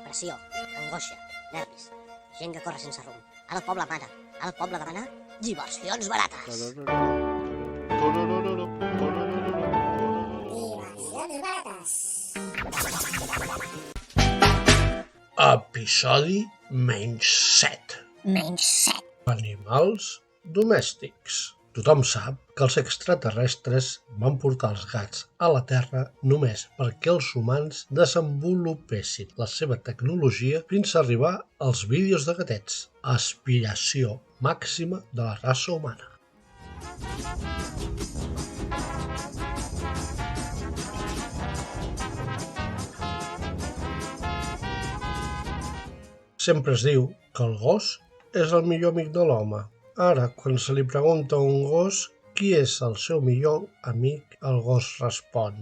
pressió, angoixa, nervis, gent que corre sense rumb. Ara el poble mana, ara el poble demana diversions barates. Diversions barates. Episodi menys 7. Menys 7. Animals domèstics. Tothom sap que els extraterrestres van portar els gats a la Terra només perquè els humans desenvolupessin la seva tecnologia fins a arribar als vídeos de gatets, aspiració màxima de la raça humana. Sempre es diu que el gos és el millor amic de l'home. Ara, quan se li pregunta a un gos qui és el seu millor amic, el gos respon: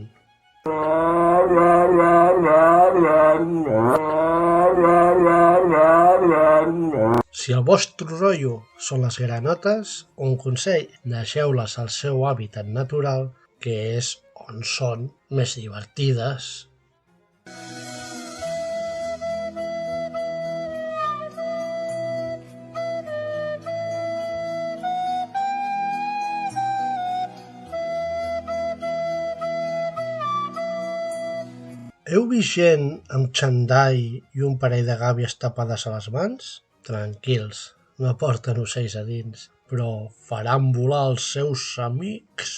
si el vostre rotllo són les granotes, un consell, deixeu-les al seu hàbitat natural, que és on són més divertides. Heu vist gent amb xandall i un parell de gàbies tapades a les mans? Tranquils, no porten ocells a dins, però faran volar els seus amics.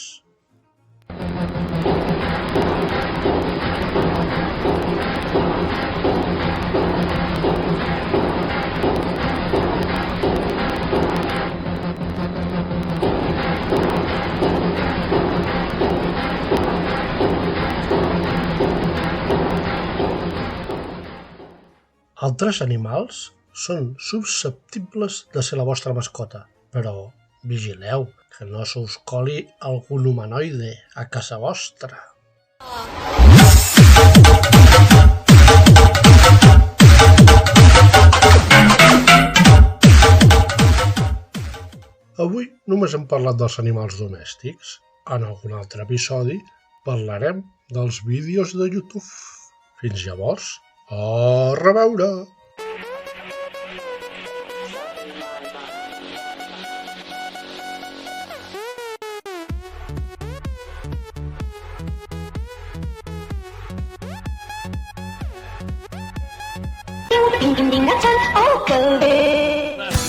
Altres animals són susceptibles de ser la vostra mascota, però vigileu que no se us coli algun humanoide a casa vostra. Avui només hem parlat dels animals domèstics. En algun altre episodi parlarem dels vídeos de YouTube. Fins llavors, a reveure!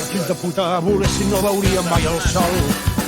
Fills de puta, volessin no veuríem mai el sol.